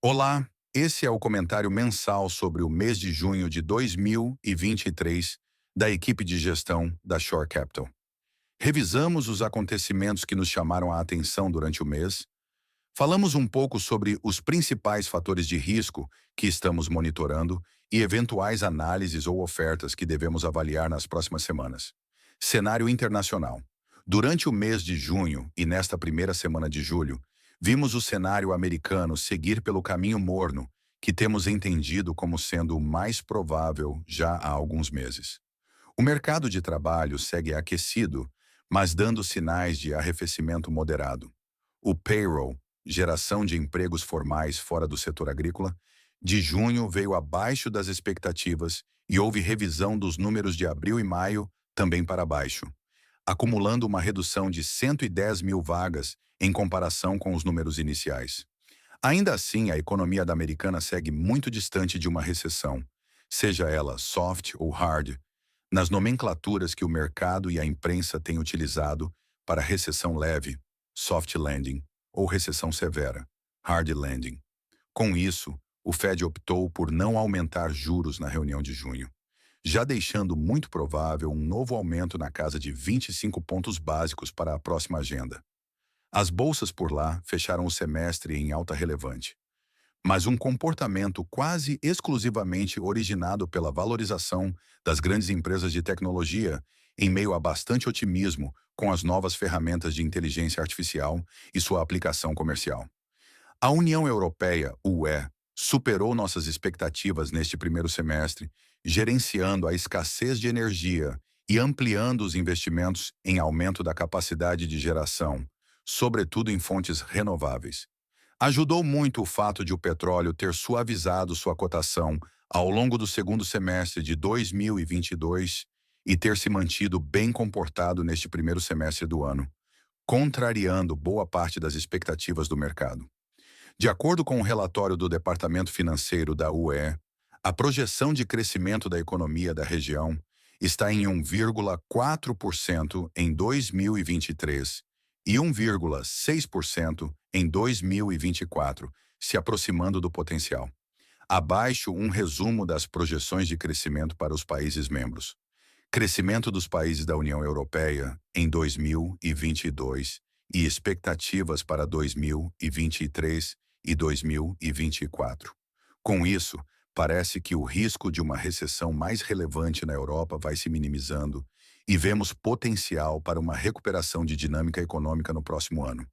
Olá, esse é o comentário mensal sobre o mês de junho de 2023 da equipe de gestão da Shore Capital. Revisamos os acontecimentos que nos chamaram a atenção durante o mês, falamos um pouco sobre os principais fatores de risco que estamos monitorando e eventuais análises ou ofertas que devemos avaliar nas próximas semanas. Cenário internacional. Durante o mês de junho e nesta primeira semana de julho, vimos o cenário americano seguir pelo caminho morno, que temos entendido como sendo o mais provável já há alguns meses. O mercado de trabalho segue aquecido, mas dando sinais de arrefecimento moderado. O payroll, geração de empregos formais fora do setor agrícola, de junho veio abaixo das expectativas e houve revisão dos números de abril e maio também para baixo, acumulando uma redução de 110 mil vagas em comparação com os números iniciais. Ainda assim, a economia da americana segue muito distante de uma recessão, seja ela soft ou hard, nas nomenclaturas que o mercado e a imprensa têm utilizado para recessão leve, soft landing, ou recessão severa, hard landing. Com isso, o Fed optou por não aumentar juros na reunião de junho, já deixando muito provável um novo aumento na casa de 25 pontos básicos para a próxima agenda. As bolsas por lá fecharam o semestre em alta relevante, mas um comportamento quase exclusivamente originado pela valorização das grandes empresas de tecnologia em meio a bastante otimismo com as novas ferramentas de inteligência artificial e sua aplicação comercial. A União Europeia, UE, superou nossas expectativas neste primeiro semestre, gerenciando a escassez de energia e ampliando os investimentos em aumento da capacidade de geração, sobretudo em fontes renováveis. Ajudou muito o fato de o petróleo ter suavizado sua cotação ao longo do segundo semestre de 2022 e ter se mantido bem comportado neste primeiro semestre do ano, contrariando boa parte das expectativas do mercado. De acordo com o relatório do Departamento Financeiro da UE, a projeção de crescimento da economia da região está em 1,4% em 2023 e 1,6% em 2024, se aproximando do potencial. Abaixo, um resumo das projeções de crescimento para os países membros. Crescimento dos países da União Europeia em 2022 e expectativas para 2023 e 2024. Com isso, parece que o risco de uma recessão mais relevante na Europa vai se minimizando e vemos potencial para uma recuperação de dinâmica econômica no próximo ano.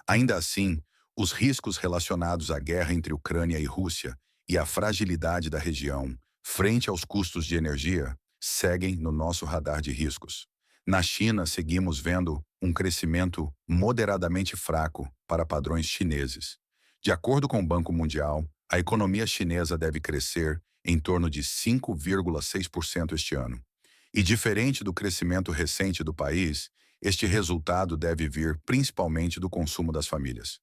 Ainda assim, os riscos relacionados à guerra entre Ucrânia e Rússia e a fragilidade da região, frente aos custos de energia, seguem no nosso radar de riscos. Na China, seguimos vendo um crescimento moderadamente fraco para padrões chineses. De acordo com o Banco Mundial, a economia chinesa deve crescer em torno de 5,6% este ano. E diferente do crescimento recente do país, este resultado deve vir principalmente do consumo das famílias.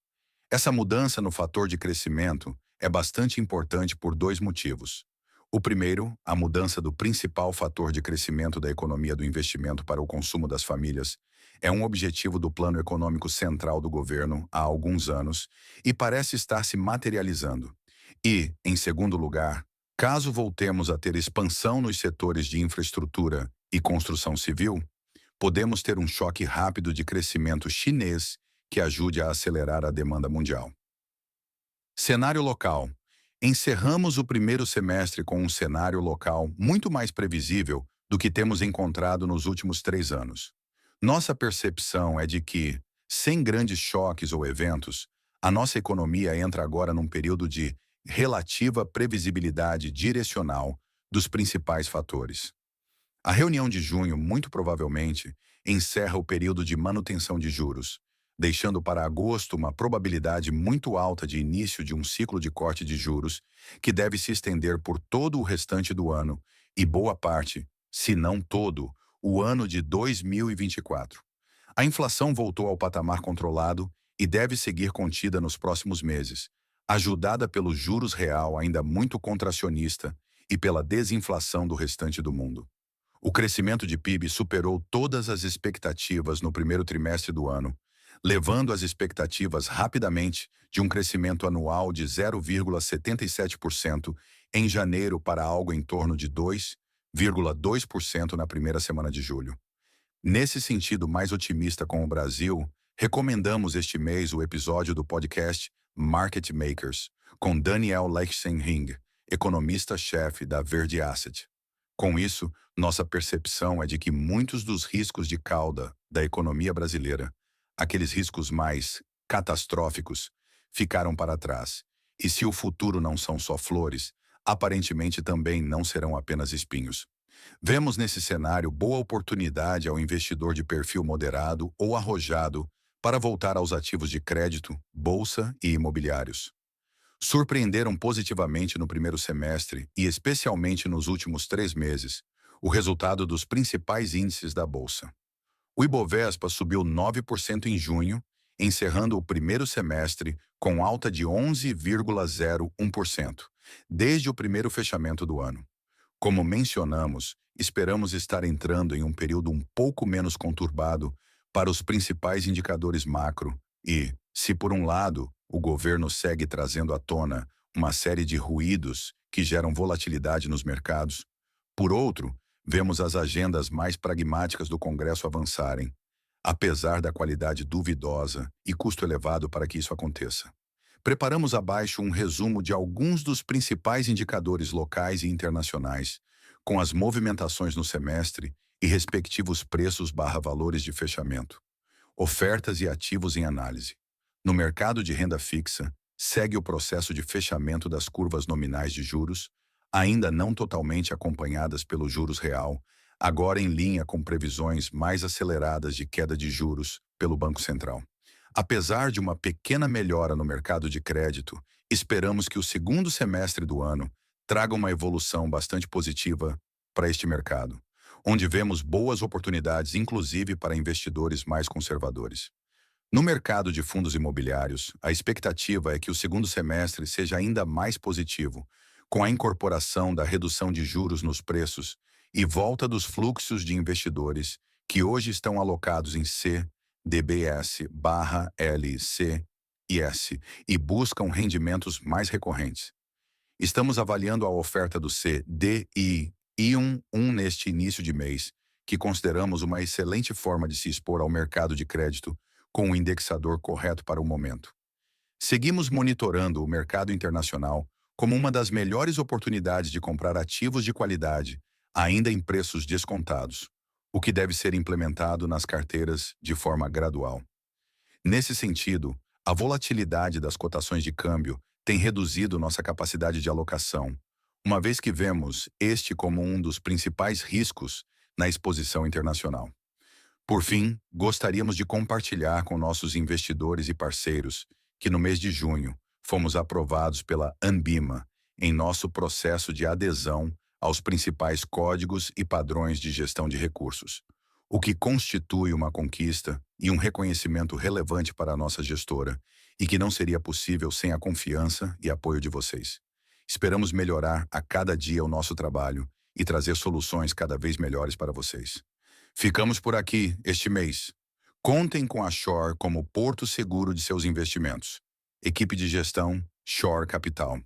Essa mudança no fator de crescimento é bastante importante por dois motivos. O primeiro, a mudança do principal fator de crescimento da economia do investimento para o consumo das famílias, é um objetivo do Plano Econômico Central do governo há alguns anos e parece estar se materializando. E, em segundo lugar, caso voltemos a ter expansão nos setores de infraestrutura e construção civil, podemos ter um choque rápido de crescimento chinês que ajude a acelerar a demanda mundial. Cenário local. Encerramos o primeiro semestre com um cenário local muito mais previsível do que temos encontrado nos últimos 3 anos. Nossa percepção é de que, sem grandes choques ou eventos, a nossa economia entra agora num período de relativa previsibilidade direcional dos principais fatores. A reunião de junho, muito provavelmente, encerra o período de manutenção de juros, deixando para agosto uma probabilidade muito alta de início de um ciclo de corte de juros que deve se estender por todo o restante do ano e boa parte, se não todo, o ano de 2024. A inflação voltou ao patamar controlado e deve seguir contida nos próximos meses, ajudada pelo juros real ainda muito contracionista e pela desinflação do restante do mundo. O crescimento de PIB superou todas as expectativas no primeiro trimestre do ano, levando as expectativas rapidamente de um crescimento anual de 0,77% em janeiro para algo em torno de 2,2% na primeira semana de julho. Nesse sentido mais otimista com o Brasil, recomendamos este mês o episódio do podcast Market Makers, com Daniel Leichenring, economista-chefe da Verde Asset. Com isso, nossa percepção é de que muitos dos riscos de cauda da economia brasileira, aqueles riscos mais catastróficos, ficaram para trás. E se o futuro não são só flores, aparentemente também não serão apenas espinhos. Vemos nesse cenário boa oportunidade ao investidor de perfil moderado ou arrojado para voltar aos ativos de crédito, bolsa e imobiliários. Surpreenderam positivamente no primeiro semestre e especialmente nos últimos 3 meses o resultado dos principais índices da bolsa. O Ibovespa subiu 9% em junho, encerrando o primeiro semestre com alta de 11,01%, desde o primeiro fechamento do ano. Como mencionamos, esperamos estar entrando em um período um pouco menos conturbado para os principais indicadores macro e, se por um lado, o governo segue trazendo à tona uma série de ruídos que geram volatilidade nos mercados, por outro, vemos as agendas mais pragmáticas do Congresso avançarem, apesar da qualidade duvidosa e custo elevado para que isso aconteça. Preparamos abaixo um resumo de alguns dos principais indicadores locais e internacionais, com as movimentações no semestre e respectivos preços/valores de fechamento. Ofertas e ativos em análise. No mercado de renda fixa, segue o processo de fechamento das curvas nominais de juros, ainda não totalmente acompanhadas pelo juros real, agora em linha com previsões mais aceleradas de queda de juros pelo Banco Central. Apesar de uma pequena melhora no mercado de crédito, esperamos que o segundo semestre do ano traga uma evolução bastante positiva para este mercado, onde vemos boas oportunidades, inclusive para investidores mais conservadores. No mercado de fundos imobiliários, a expectativa é que o segundo semestre seja ainda mais positivo, com a incorporação da redução de juros nos preços e volta dos fluxos de investidores que hoje estão alocados em CDBS/LCIS e buscam rendimentos mais recorrentes. Estamos avaliando a oferta do CDI-1 neste início de mês, que consideramos uma excelente forma de se expor ao mercado de crédito com o indexador correto para o momento. Seguimos monitorando o mercado internacional como uma das melhores oportunidades de comprar ativos de qualidade, ainda em preços descontados, o que deve ser implementado nas carteiras de forma gradual. Nesse sentido, a volatilidade das cotações de câmbio tem reduzido nossa capacidade de alocação, uma vez que vemos este como um dos principais riscos na exposição internacional. Por fim, gostaríamos de compartilhar com nossos investidores e parceiros que no mês de junho fomos aprovados pela Anbima em nosso processo de adesão aos principais códigos e padrões de gestão de recursos, o que constitui uma conquista e um reconhecimento relevante para a nossa gestora e que não seria possível sem a confiança e apoio de vocês. Esperamos melhorar a cada dia o nosso trabalho e trazer soluções cada vez melhores para vocês. Ficamos por aqui este mês. Contem com a Shore como porto seguro de seus investimentos. Equipe de gestão Shore Capital.